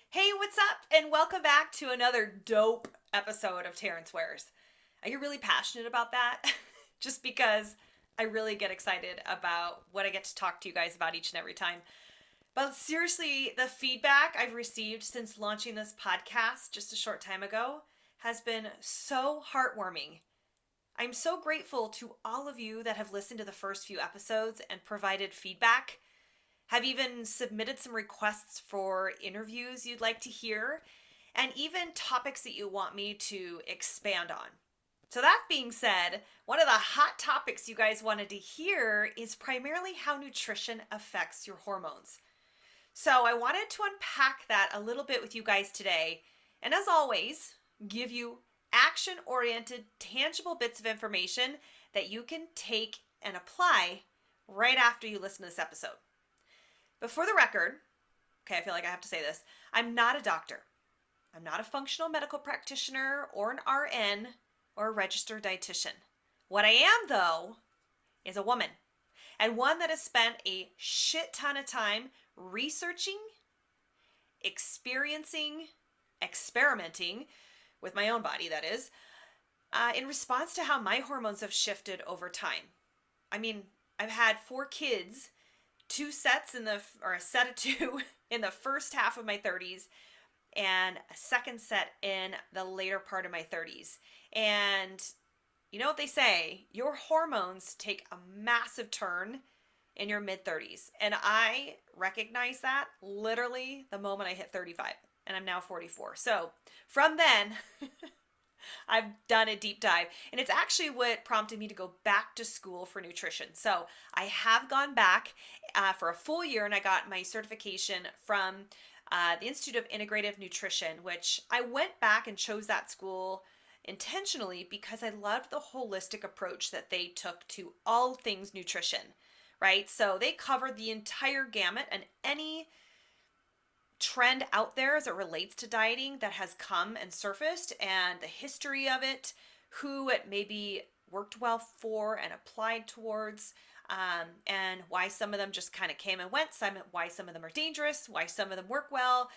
Hey, what's up? And welcome back to another dope episode of Taryn Swears. I get really passionate about that just because I really get excited about what I get to talk to you guys about each and every time. But seriously, the feedback I've received since launching this podcast just a short time ago has been so heartwarming. I'm so grateful to all of you that have listened to the first few episodes and provided feedback, have even submitted some requests for interviews you'd like to hear, and even topics that you want me to expand on. So, that being said, one of the hot topics you guys wanted to hear is primarily how nutrition affects your hormones. So, I wanted to unpack that a little bit with you guys today, and as always, give you action oriented, tangible bits of information that you can take and apply right after you listen to this episode. But for the record, okay, I feel like I have to say this, I'm not a doctor. I'm not a functional medical practitioner or an RN or a registered dietitian. What I am, though, is a woman, and one that has spent a shit ton of time researching, experiencing, experimenting with my own body, that is, in response to how my hormones have shifted over time. I mean, I've had 4 kids, two sets or a set of two in the first half of my 30s, and a second set in the later part of my 30s. And you know what they say, your hormones take a massive turn in your mid 30s. And I recognize that literally the moment I hit 35, and I'm now 44. So from then, I've done a deep dive, and it's actually what prompted me to go back to school for nutrition. So I have gone back for a full year, and I got my certification from the Institute of Integrative Nutrition, which I went back and chose that school intentionally because I loved the holistic approach that they took to all things nutrition, right? So they covered the entire gamut and any trend out there as it relates to dieting that has come and surfaced, and the history of it, who it maybe worked well for and applied towards, and why some of them just kind of came and went, why some of them are dangerous, why some of them work well,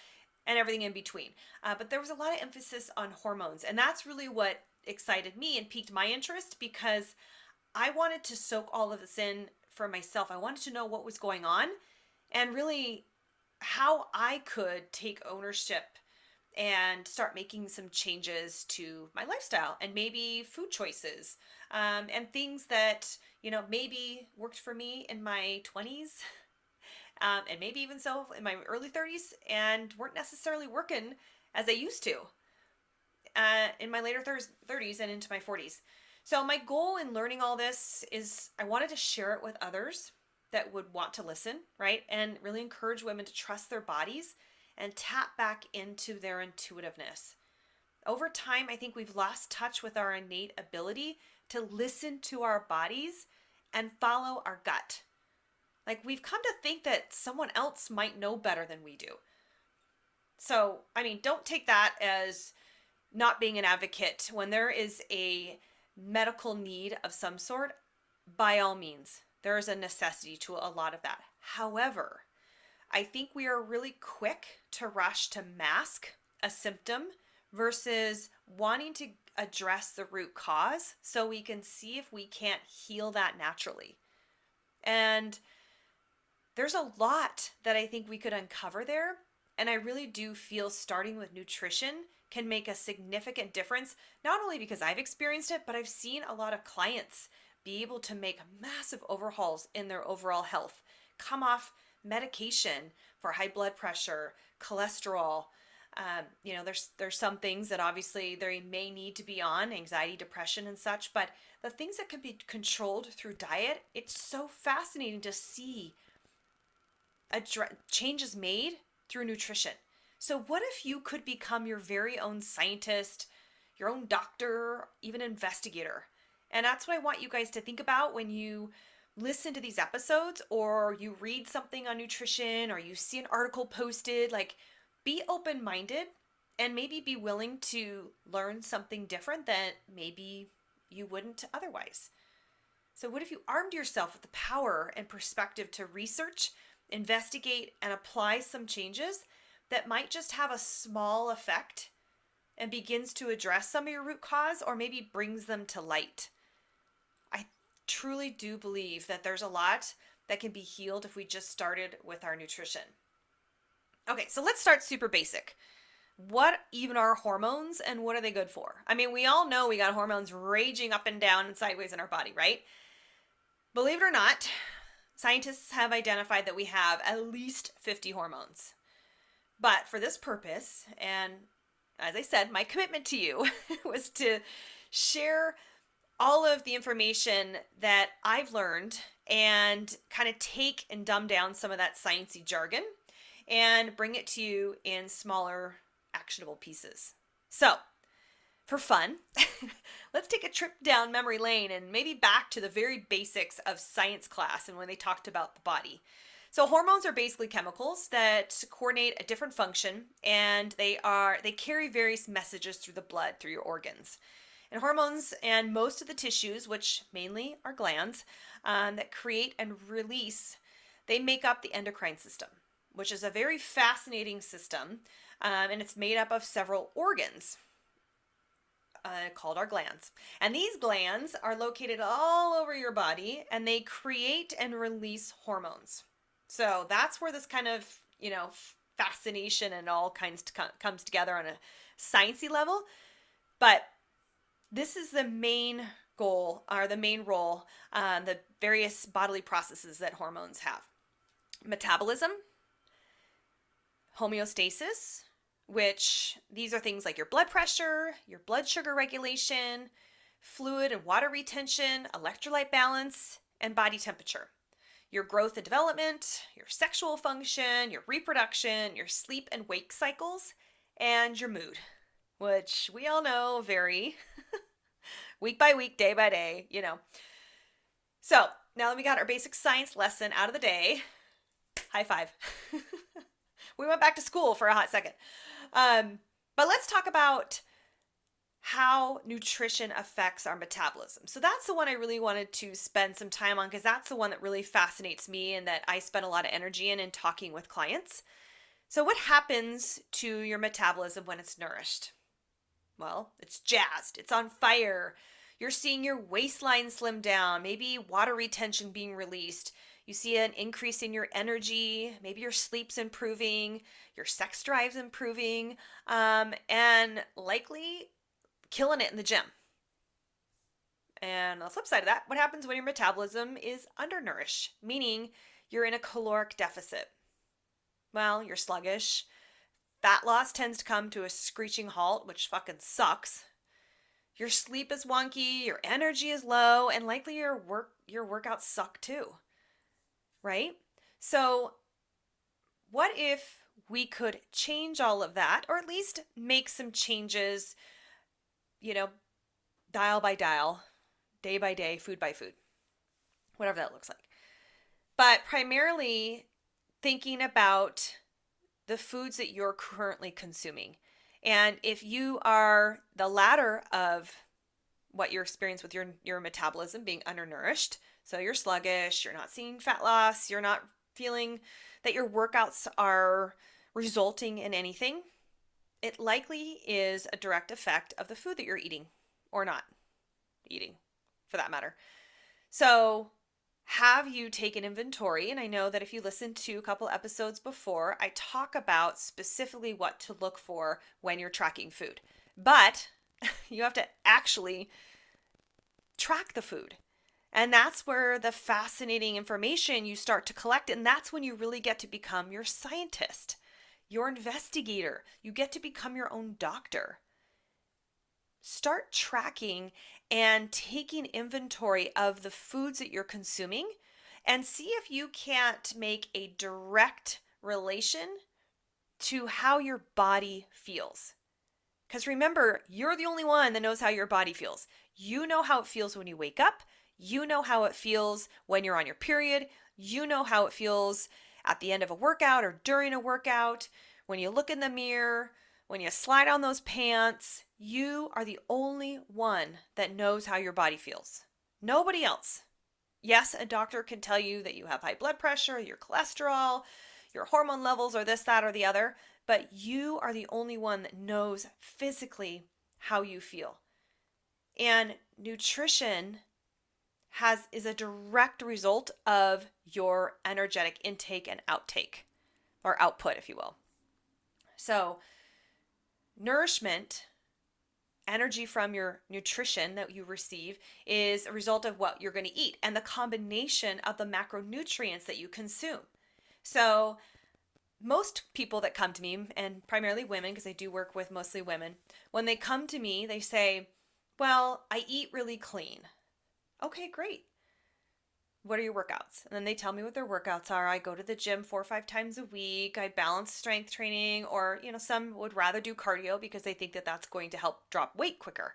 and everything in between. But there was a lot of emphasis on hormones, and that's really what excited me and piqued my interest because I wanted to soak all of this in for myself. I wanted to know what was going on and really how I could take ownership and start making some changes to my lifestyle and maybe food choices, and things that, maybe worked for me in my 20s, and maybe even so in my early 30s and weren't necessarily working as they used to in my later 30s and into my 40s. So, my goal in learning all this is I wanted to share it with others that would want to listen, right? And really encourage women to trust their bodies and tap back into their intuitiveness. Over time, I think we've lost touch with our innate ability to listen to our bodies and follow our gut. Like, we've come to think that someone else might know better than we do. So, I mean, don't take that as not being an advocate. When there is a medical need of some sort, by all means, there is a necessity to a lot of that. However, I think we are really quick to rush to mask a symptom versus wanting to address the root cause so we can see if we can't heal that naturally. And there's a lot that I think we could uncover there. And I really do feel starting with nutrition can make a significant difference, not only because I've experienced it, but I've seen a lot of clients be able to make massive overhauls in their overall health, come off medication for high blood pressure, cholesterol. There's some things that obviously they may need to be on, anxiety, depression, and such, but the things that can be controlled through diet, it's so fascinating to see changes made through nutrition. So, what if you could become your very own scientist, your own doctor, even investigator? And that's what I want you guys to think about when you listen to these episodes or you read something on nutrition or you see an article posted. Like, be open minded and maybe be willing to learn something different that maybe you wouldn't otherwise. So, what if you armed yourself with the power and perspective to research investigate, and apply some changes that might just have a small effect and begins to address some of your root cause or maybe brings them to light. I truly do believe that there's a lot that can be healed if we just started with our nutrition. Okay, so let's start super basic. What even are hormones and what are they good for? I mean, we all know we got hormones raging up and down and sideways in our body, right? Believe it or not, scientists have identified that we have at least 50 hormones. But for this purpose, and as I said, my commitment to you was to share all of the information that I've learned and kind of take and dumb down some of that sciencey jargon and bring it to you in smaller, actionable pieces. So, for fun, let's take a trip down memory lane and maybe back to the very basics of science class and when they talked about the body. So hormones are basically chemicals that coordinate a different function, and they carry various messages through the blood, through your organs. And hormones and most of the tissues, which mainly are glands, that create and release, they make up the endocrine system, which is a very fascinating system, and it's made up of several organs called our glands. And these glands are located all over your body, and they create and release hormones. So that's where this kind of, fascination and all kinds comes together on a sciencey level. But this is the main goal, or the main role, the various bodily processes that hormones have. Metabolism, homeostasis, which these are things like your blood pressure, your blood sugar regulation, fluid and water retention, electrolyte balance, and body temperature. Your growth and development, your sexual function, your reproduction, your sleep and wake cycles, and your mood, which we all know vary week by week, day by day, So now that we got our basic science lesson out of the day, high five. We went back to school for a hot second. But let's talk about how nutrition affects our metabolism. So that's the one I really wanted to spend some time on because that's the one that really fascinates me and that I spend a lot of energy in talking with clients. So what happens to your metabolism when it's nourished? Well, it's jazzed. It's on fire. You're seeing your waistline slim down, maybe water retention being released. You see an increase in your energy, maybe your sleep's improving, your sex drive's improving, and likely killing it in the gym. And on the flip side of that, what happens when your metabolism is undernourished, meaning you're in a caloric deficit? Well, you're sluggish. Fat loss tends to come to a screeching halt, which fucking sucks. Your sleep is wonky, your energy is low, and likely your workouts suck too. Right? So what if we could change all of that, or at least make some changes, dial by dial, day by day, food by food, whatever that looks like. But primarily thinking about the foods that you're currently consuming. And if you are the latter of what you're experiencing with your metabolism being undernourished, so you're sluggish, you're not seeing fat loss, you're not feeling that your workouts are resulting in anything, it likely is a direct effect of the food that you're eating or not eating, for that matter. So have you taken inventory? And I know that if you listen to a couple episodes before, I talk about specifically what to look for when you're tracking food. But you have to actually track the food. And that's where the fascinating information you start to collect. And that's when you really get to become your scientist, your investigator. You get to become your own doctor. Start tracking and taking inventory of the foods that you're consuming and see if you can't make a direct relation to how your body feels. Because remember, you're the only one that knows how your body feels. You know how it feels when you wake up. You know how it feels when you're on your period. You know how it feels at the end of a workout or during a workout, when you look in the mirror, when you slide on those pants. You are the only one that knows how your body feels. Nobody else. Yes, a doctor can tell you that you have high blood pressure, your cholesterol, your hormone levels, or this, that, or the other, but you are the only one that knows physically how you feel. And nutrition is a direct result of your energetic intake and outtake, or output, if you will. So, nourishment, energy from your nutrition that you receive, is a result of what you're going to eat and the combination of the macronutrients that you consume. So, most people that come to me, and primarily women, because I do work with mostly women, when they come to me, they say, well, I eat really clean. Okay, great. What are your workouts? And then they tell me what their workouts are. I go to the gym 4 or 5 times a week. I balance strength training, or, some would rather do cardio because they think that that's going to help drop weight quicker.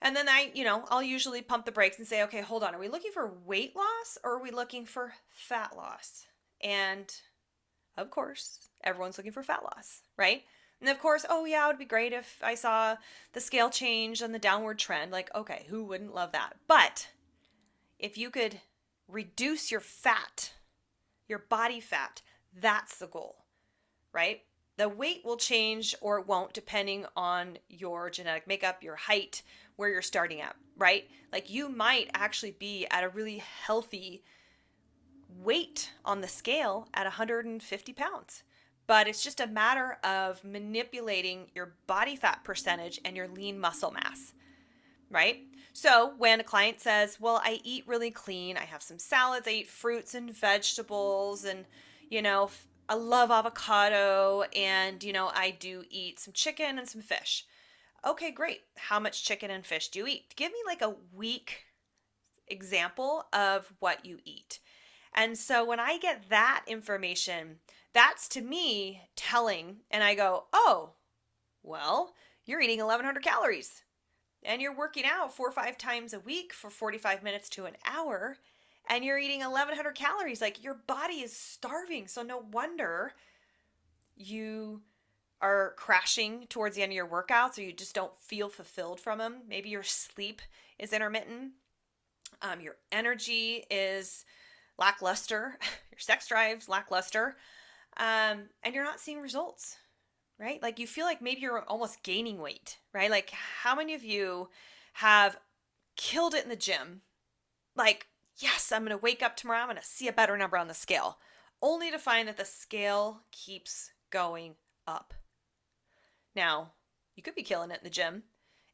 And then I'll usually pump the brakes and say, okay, hold on. Are we looking for weight loss or are we looking for fat loss? And of course, everyone's looking for fat loss, right? And of course, oh yeah, it would be great if I saw the scale change and the downward trend. Like, okay, who wouldn't love that? But if you could reduce your fat, your body fat, that's the goal, right? The weight will change or it won't depending on your genetic makeup, your height, where you're starting at, right? Like you might actually be at a really healthy weight on the scale at 150 pounds. But it's just a matter of manipulating your body fat percentage and your lean muscle mass, right? So when a client says, well, I eat really clean, I have some salads, I eat fruits and vegetables, and, I love avocado, and, I do eat some chicken and some fish. Okay, great. How much chicken and fish do you eat? Give me like a week example of what you eat. And so when I get that information, that's to me telling, and I go, oh, well, you're eating 1,100 calories and you're working out 4 or 5 times a week for 45 minutes to an hour, and you're eating 1,100 calories. Like your body is starving. So no wonder you are crashing towards the end of your workouts, or you just don't feel fulfilled from them. Maybe your sleep is intermittent. Your energy is lackluster. Your sex drive's lackluster. And you're not seeing results, right? Like you feel like maybe you're almost gaining weight, right? Like how many of you have killed it in the gym? Like, yes, I'm going to wake up tomorrow, I'm going to see a better number on the scale, only to find that the scale keeps going up. Now, you could be killing it in the gym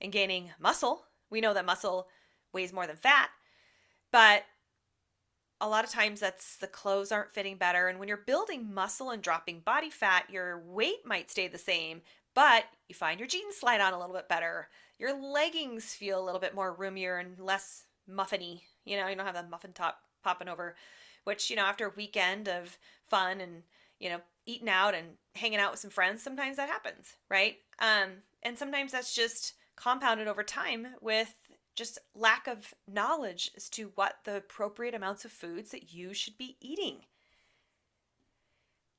and gaining muscle. We know that muscle weighs more than fat, but a lot of times that's the clothes aren't fitting better. And when you're building muscle and dropping body fat, your weight might stay the same, but you find your jeans slide on a little bit better. Your leggings feel a little bit more roomier and less muffiny. You don't have the muffin top popping over, which, after a weekend of fun and, eating out and hanging out with some friends, sometimes that happens, right? And sometimes that's just compounded over time with just lack of knowledge as to what the appropriate amounts of foods that you should be eating.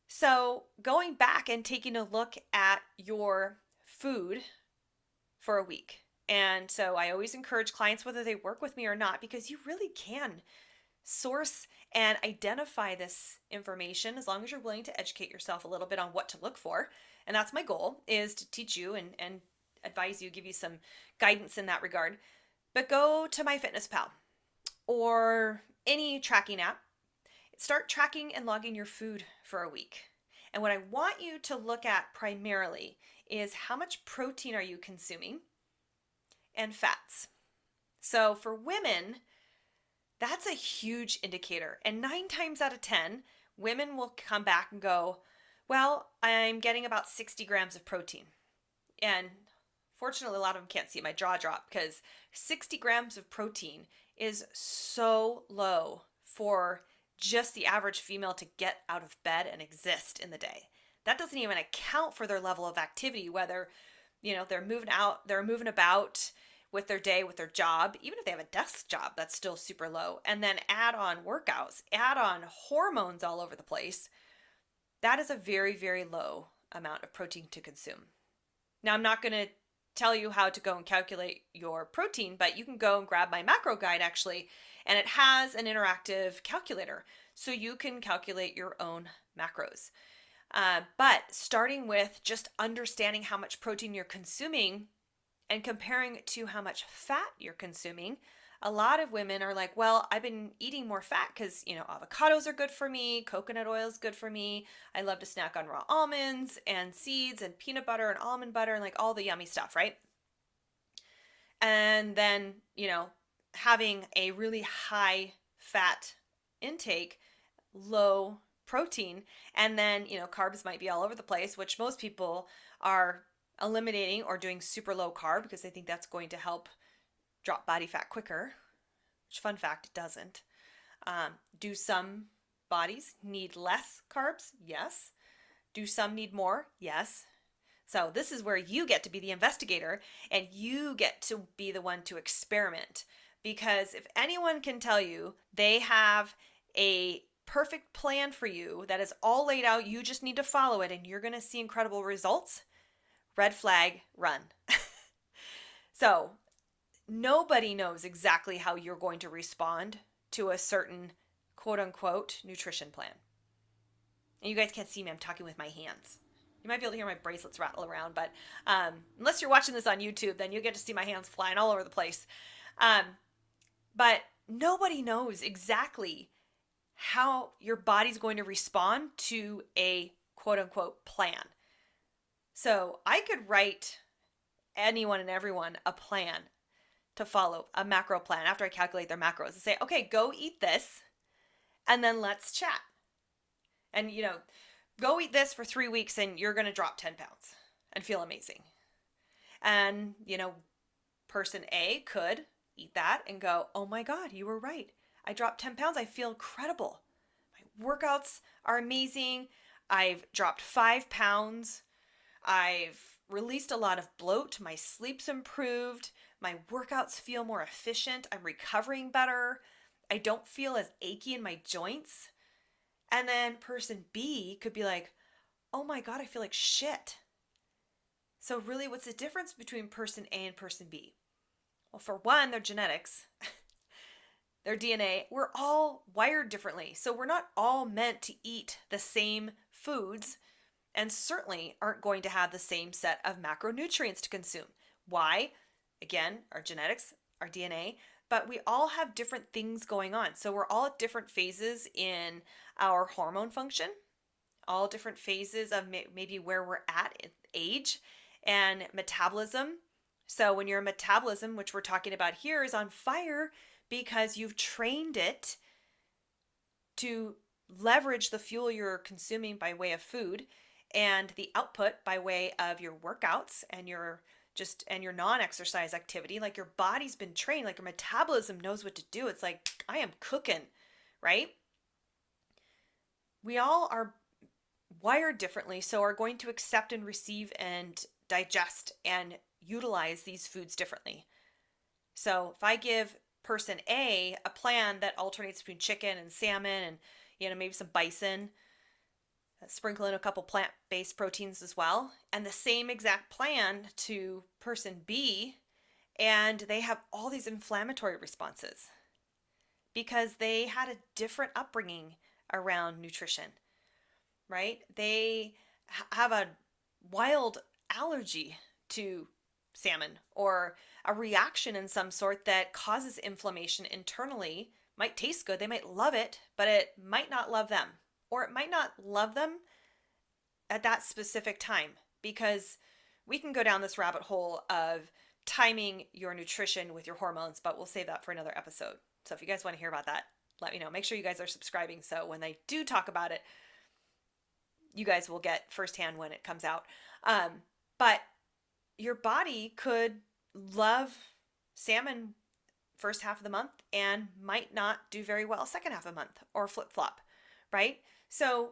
So going back and taking a look at your food for a week. And so I always encourage clients, whether they work with me or not, because you really can source and identify this information as long as you're willing to educate yourself a little bit on what to look for. And that's my goal, is to teach you and advise you, give you some guidance in that regard. But go to MyFitnessPal or any tracking app. Start tracking and logging your food for a week. And what I want you to look at primarily is how much protein are you consuming and fats. So for women, that's a huge indicator. And 9 times out of 10, women will come back and go, well, I'm getting about 60 grams of protein. And fortunately, a lot of them can't see my jaw drop, because 60 grams of protein is so low for just the average female to get out of bed and exist in the day. That doesn't even account for their level of activity, whether, they're moving about with their day, with their job. Even if they have a desk job, that's still super low. And then add on workouts, add on hormones all over the place. That is a very, very low amount of protein to consume. Now, I'm not going to tell you how to go and calculate your protein, but you can go and grab my macro guide actually, and it has an interactive calculator. So you can calculate your own macros. But starting with just understanding how much protein you're consuming and comparing it to how much fat you're consuming, a lot of women are like, well, I've been eating more fat because, avocados are good for me, coconut oil is good for me. I love to snack on raw almonds and seeds and peanut butter and almond butter and like all the yummy stuff, right? And then, having a really high fat intake, low protein, and then, carbs might be all over the place, which most people are eliminating or doing super low carb because they think that's going to help drop body fat quicker, which, fun fact, it doesn't. Do some bodies need less carbs? Yes. Do some need more? Yes. So this is where you get to be the investigator and you get to be the one to experiment. Because if anyone can tell you they have a perfect plan for you that is all laid out, you just need to follow it and you're going to see incredible results, red flag, run. So nobody knows exactly how you're going to respond to a certain quote unquote nutrition plan. And you guys can't see me, I'm talking with my hands. You might be able to hear my bracelets rattle around, but unless you're watching this on YouTube, then you get to see my hands flying all over the place. But nobody knows exactly how your body's going to respond to a quote unquote plan. So I could write anyone and everyone a plan to follow, a macro plan after I calculate their macros and say, okay, go eat this and then let's chat. And, go eat this for 3 weeks and you're going to drop 10 pounds and feel amazing. And, person A could eat that and go, oh my God, you were right. I dropped 10 pounds. I feel incredible. My workouts are amazing. I've dropped 5 pounds. I've released a lot of bloat. My sleep's improved. My workouts feel more efficient. I'm recovering better. I don't feel as achy in my joints. And then person B could be like, oh my God, I feel like shit. So really, what's the difference between person A and person B? Well, for one, their genetics, their DNA, we're all wired differently. So we're not all meant to eat the same foods and certainly aren't going to have the same set of macronutrients to consume. Why? Again, our genetics, our DNA, but we all have different things going on. So we're all at different phases in our hormone function, all different phases of maybe where we're at in age and metabolism. So when your metabolism, which we're talking about here, is on fire because you've trained it to leverage the fuel you're consuming by way of food and the output by way of your workouts and your non-exercise activity, like your body's been trained, like your metabolism knows what to do. It's like, I am cooking, right? We all are wired differently, so are going to accept and receive and digest and utilize these foods differently. So if I give person A a plan that alternates between chicken and salmon and maybe some bison, sprinkle in a couple plant-based proteins as well, and the same exact plan to person B, and they have all these inflammatory responses because they had a different upbringing around nutrition, right? They have a wild allergy to salmon or a reaction in some sort that causes inflammation internally. Might taste good, they might love it, but it might not love them, or it might not love them at that specific time, because we can go down this rabbit hole of timing your nutrition with your hormones, but we'll save that for another episode. So if you guys want to hear about that, let me know. Make sure you guys are subscribing so when they do talk about it, you guys will get firsthand when it comes out. But your body could love salmon first half of the month and might not do very well second half of the month, or flip-flop, right? So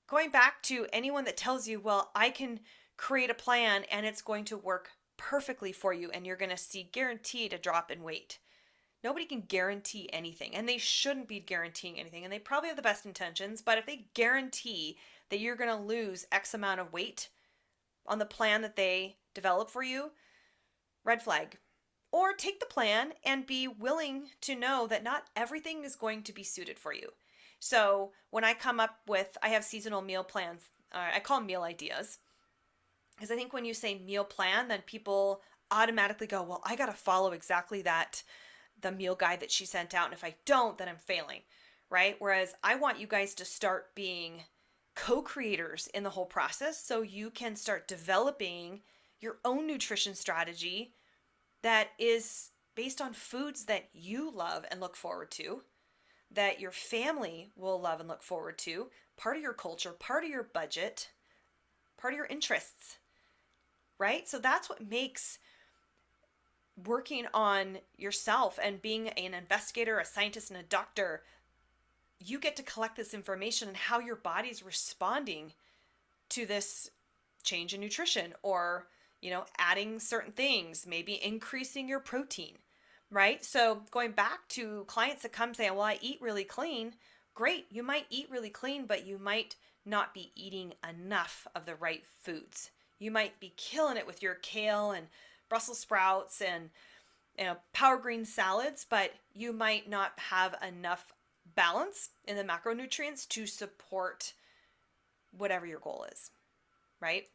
going back to anyone that tells you, well, I can create a plan and it's going to work perfectly for you and you're going to see guaranteed a drop in weight. Nobody can guarantee anything, and they shouldn't be guaranteeing anything, and they probably have the best intentions, but if they guarantee that you're going to lose X amount of weight on the plan that they develop for you, red flag. Or take the plan and be willing to know that not everything is going to be suited for you. So when I come up with, I have seasonal meal plans, I call them meal ideas. Because I think when you say meal plan, then people automatically go, well, I got to follow exactly the meal guide that she sent out. And if I don't, then I'm failing, right? Whereas I want you guys to start being co-creators in the whole process so you can start developing your own nutrition strategy that is based on foods that you love and look forward to, that your family will love and look forward to, part of your culture, part of your budget, part of your interests, right? So that's what makes working on yourself and being an investigator, a scientist, and a doctor. You get to collect this information and how your body's responding to this change in nutrition, or adding certain things, maybe increasing your protein, right? So going back to clients that come saying, well, I eat really clean. Great. You might eat really clean, but you might not be eating enough of the right foods. You might be killing it with your kale and Brussels sprouts and power green salads, but you might not have enough balance in the macronutrients to support whatever your goal is, right?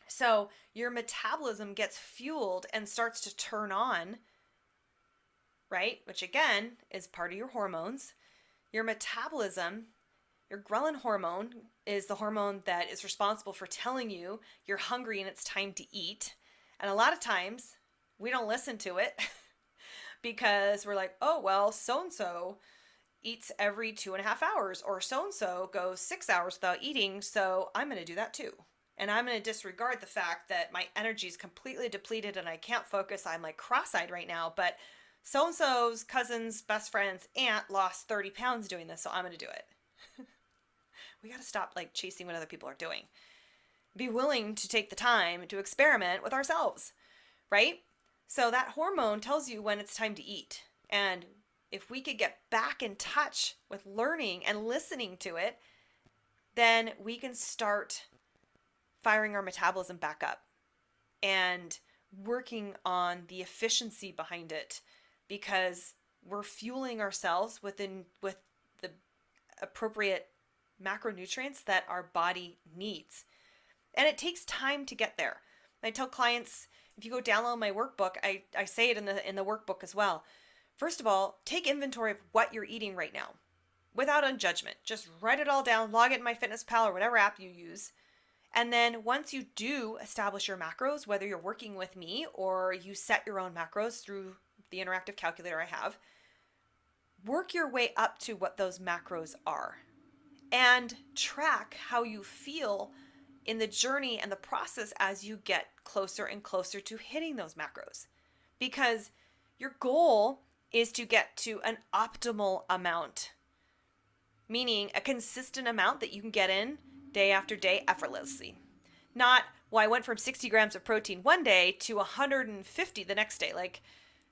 So your metabolism gets fueled and starts to turn on, right? Which again is part of your hormones. Your metabolism, your ghrelin hormone, is the hormone that is responsible for telling you you're hungry and it's time to eat. And a lot of times we don't listen to it because we're like, oh, well, so-and-so eats every 2.5 hours, or so-and-so goes 6 hours without eating, so I'm going to do that too. And I'm going to disregard the fact that my energy is completely depleted and I can't focus. I'm like cross-eyed right now, but so-and-so's cousin's best friend's aunt lost 30 pounds doing this, so I'm going to do it. We got to stop like chasing what other people are doing. Be willing to take the time to experiment with ourselves, right? So that hormone tells you when it's time to eat. And if we could get back in touch with learning and listening to it, then we can start firing our metabolism back up and working on the efficiency behind it, because we're fueling ourselves with the appropriate macronutrients that our body needs. And it takes time to get there. I tell clients, if you go download my workbook, I say it in the workbook as well. First of all, take inventory of what you're eating right now without judgment. Just write it all down, log it in MyFitnessPal or whatever app you use. And then once you do establish your macros, whether you're working with me or you set your own macros through the interactive calculator I have, work your way up to what those macros are and track how you feel in the journey and the process as you get closer and closer to hitting those macros. Because your goal is to get to an optimal amount, meaning a consistent amount that you can get in day after day effortlessly. Not, well, I went from 60 grams of protein one day to 150 the next day. Like,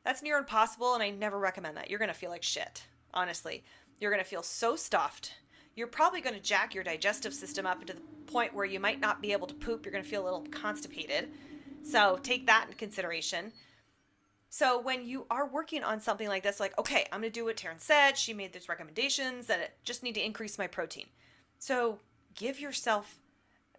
that's near impossible, and I never recommend that. You're going to feel like shit, honestly. You're going to feel so stuffed. You're probably going to jack your digestive system up to the point where you might not be able to poop. You're going to feel a little constipated. So take that into consideration. So when you are working on something like this, like, okay, I'm going to do what Taryn said. She made these recommendations that I just need to increase my protein. So give yourself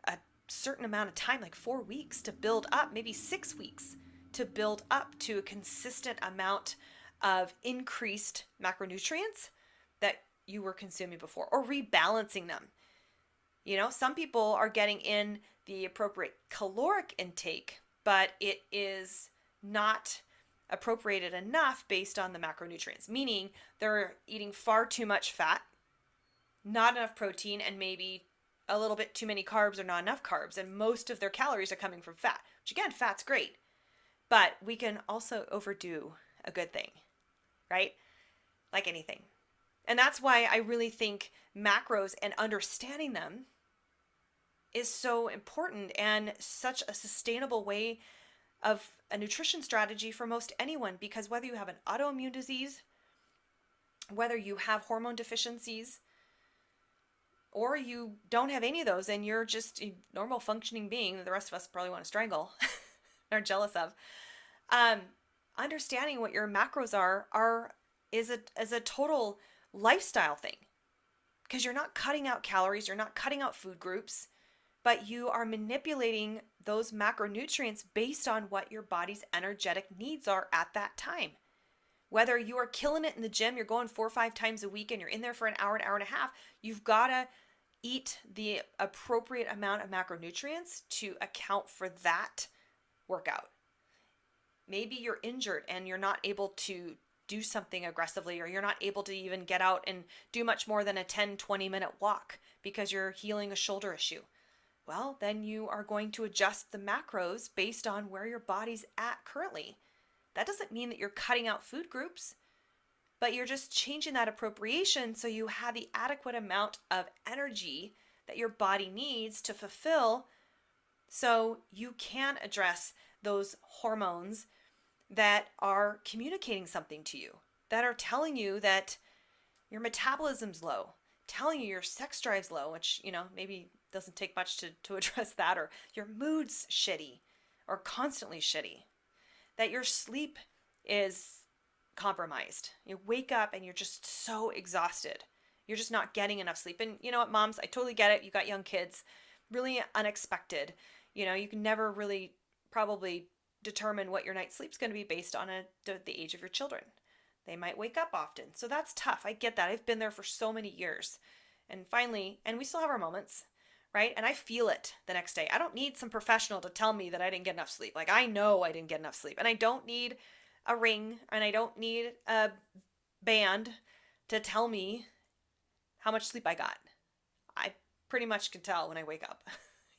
a certain amount of time, like 4 weeks, to build up, maybe 6 weeks to build up to a consistent amount of increased macronutrients that you were consuming before, or rebalancing them. Some people are getting in the appropriate caloric intake, but it is not appropriated enough based on the macronutrients, meaning they're eating far too much fat, not enough protein, and maybe a little bit too many carbs or not enough carbs, and most of their calories are coming from fat, which again, fat's great, but we can also overdo a good thing, right? Like anything. And that's why I really think macros and understanding them is so important and such a sustainable way of a nutrition strategy for most anyone, because whether you have an autoimmune disease, whether you have hormone deficiencies, or you don't have any of those and you're just a normal functioning being that the rest of us probably want to strangle, are jealous of, Um, Understanding what your macros is a total lifestyle thing, because you're not cutting out calories, you're not cutting out food groups, but you are manipulating those macronutrients based on what your body's energetic needs are at that time. Whether you are killing it in the gym, you're going 4 or 5 times a week and you're in there for an hour and a half, you've got to eat the appropriate amount of macronutrients to account for that workout. Maybe you're injured and you're not able to do something aggressively, or you're not able to even get out and do much more than a 10-20 minute walk because you're healing a shoulder issue. Well, then you are going to adjust the macros based on where your body's at currently. That doesn't mean that you're cutting out food groups, but you're just changing that appropriation so you have the adequate amount of energy that your body needs to fulfill, so you can address those hormones that are communicating something to you, that are telling you that your metabolism's low, telling you your sex drive's low, which, maybe doesn't take much to address that, or your mood's shitty or constantly shitty, that your sleep is compromised. You wake up and you're just so exhausted. You're just not getting enough sleep. And you know what, moms, I totally get it. You got young kids, really unexpected. You can never really probably determine what your night's sleep's going to be based on the age of your children. They might wake up often. So that's tough. I get that. I've been there for so many years. And finally, and we still have our moments, right? And I feel it the next day. I don't need some professional to tell me that I didn't get enough sleep. Like, I know I didn't get enough sleep. And I don't need a ring, and I don't need a band to tell me how much sleep I got. I pretty much can tell when I wake up,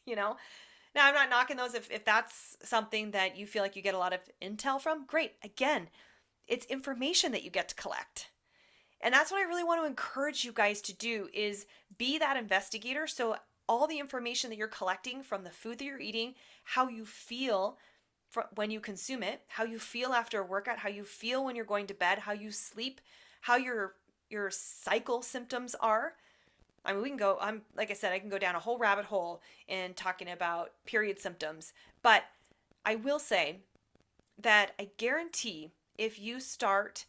you know? Now, I'm not knocking those. If that's something that you feel like you get a lot of intel from, great. Again, it's information that you get to collect. And that's what I really want to encourage you guys to do, is be that investigator. So all the information that you're collecting from the food that you're eating, how you feel when you consume it, how you feel after a workout, how you feel when you're going to bed, how you sleep, how your cycle symptoms are. I mean, we can go, like I said, I can go down a whole rabbit hole in talking about period symptoms, but I will say that I guarantee if you start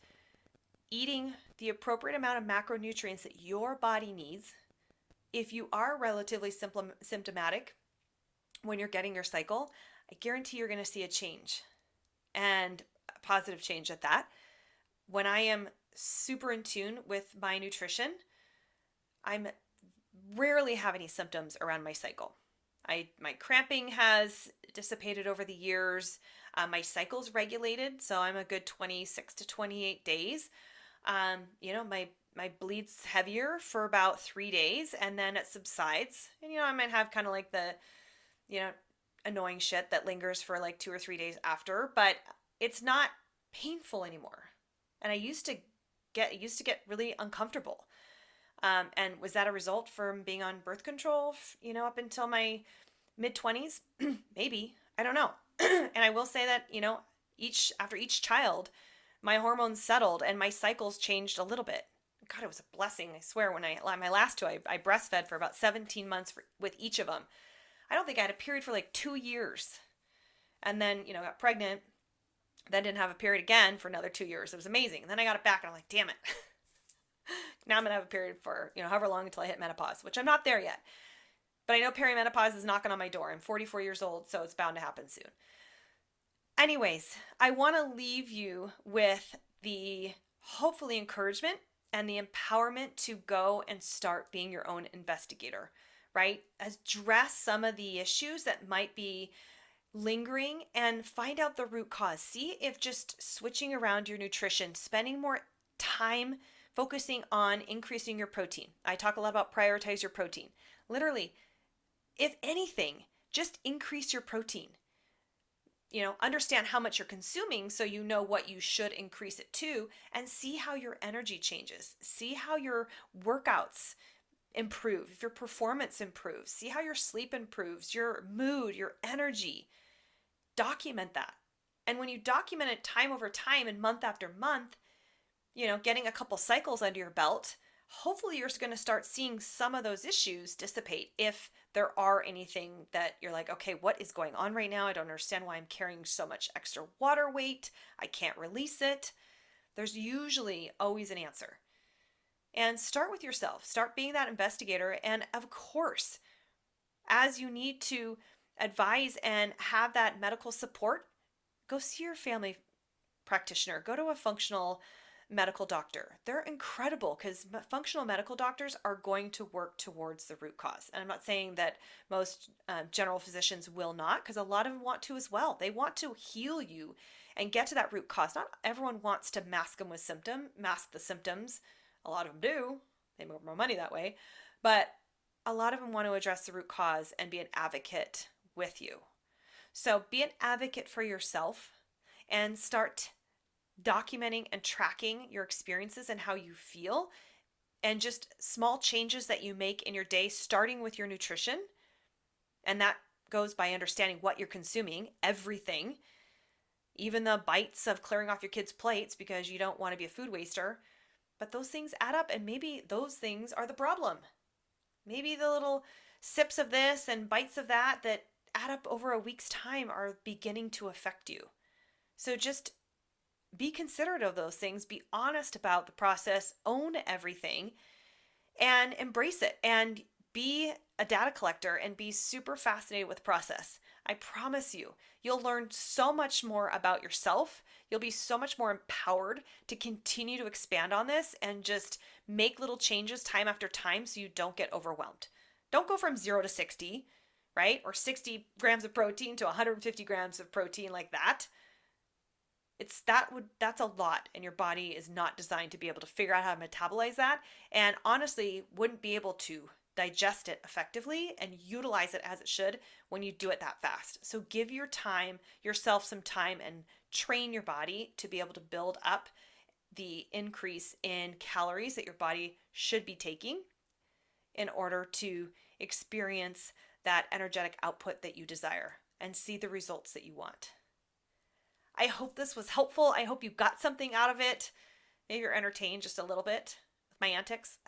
eating the appropriate amount of macronutrients that your body needs, if you are relatively symptomatic when you're getting your cycle, I guarantee you're going to see a change, and a positive change at that. When I am super in tune with my nutrition, I'm rarely have any symptoms around my cycle. My cramping has dissipated over the years. My cycle's regulated, so I'm a good 26 to 28 days. My bleed's heavier for about 3 days, and then it subsides. And I might have kind of like the, annoying shit that lingers for like 2 or 3 days after, but it's not painful anymore. And I used to get really uncomfortable. And was that a result from being on birth control, up until my mid-20s? Maybe. I don't know. And I will say that, after each child, my hormones settled and my cycles changed a little bit. God, it was a blessing. I swear, my last two, I breastfed for about 17 months with each of them. I don't think I had a period for like 2 years. And then, got pregnant, then didn't have a period again for another 2 years. It was amazing. And then I got it back and I'm like, damn it. Now I'm going to have a period for, however long until I hit menopause, which I'm not there yet. But I know perimenopause is knocking on my door. I'm 44 years old, so it's bound to happen soon. Anyways, I want to leave you with the, hopefully, encouragement and the empowerment to go and start being your own investigator, right? Address some of the issues that might be lingering and find out the root cause. See if just switching around your nutrition, spending more time focusing on increasing your protein. I talk a lot about prioritize your protein. Literally, if anything, just increase your protein. Understand how much you're consuming so you know what you should increase it to, and see how your energy changes. See how your workouts improve, if your performance improves. See how your sleep improves, your mood, your energy. Document that. And when you document it time over time and month after month, getting a couple cycles under your belt, hopefully you're going to start seeing some of those issues dissipate if there are anything that you're like, okay, what is going on right now? I don't understand why I'm carrying so much extra water weight. I can't release it. There's usually always an answer. And start with yourself. Start being that investigator. And of course, as you need to advise and have that medical support, go see your family practitioner, go to a functional medical doctor. They're incredible because functional medical doctors are going to work towards the root cause. And I'm not saying that most general physicians will not, because a lot of them want to as well. They want to heal you and get to that root cause. Not everyone wants to mask the symptoms. A lot of them do. They make more money that way. But a lot of them want to address the root cause and be an advocate with you. So be an advocate for yourself and start documenting and tracking your experiences and how you feel, and just small changes that you make in your day, starting with your nutrition. And that goes by understanding what you're consuming, everything, even the bites of clearing off your kids' plates because you don't want to be a food waster. But those things add up, and maybe those things are the problem. Maybe the little sips of this and bites of that add up over a week's time are beginning to affect you. So just be considerate of those things, be honest about the process, own everything, and embrace it. And be a data collector and be super fascinated with the process. I promise you, you'll learn so much more about yourself. You'll be so much more empowered to continue to expand on this and just make little changes time after time so you don't get overwhelmed. Don't go from 0 to 60, right? Or 60 grams of protein to 150 grams of protein like that. That's a lot, and your body is not designed to be able to figure out how to metabolize that, and honestly wouldn't be able to digest it effectively and utilize it as it should when you do it that fast. So give yourself some time and train your body to be able to build up the increase in calories that your body should be taking in order to experience that energetic output that you desire and see the results that you want. I hope this was helpful. I hope you got something out of it. Maybe you're entertained just a little bit with my antics.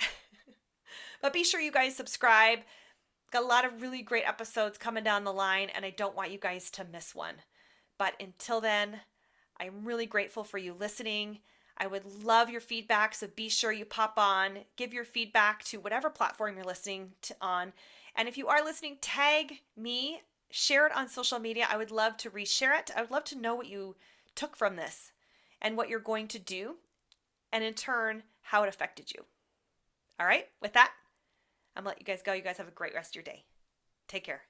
But be sure you guys subscribe. Got a lot of really great episodes coming down the line, and I don't want you guys to miss one. But until then, I'm really grateful for you listening. I would love your feedback, so be sure you pop on, give your feedback to whatever platform you're listening on. And if you are listening, tag me. Share it on social media. I would love to reshare it. I would love to know what you took from this and what you're going to do, and in turn, how it affected you. All right, with that, I'm going to let you guys go. You guys have a great rest of your day. Take care.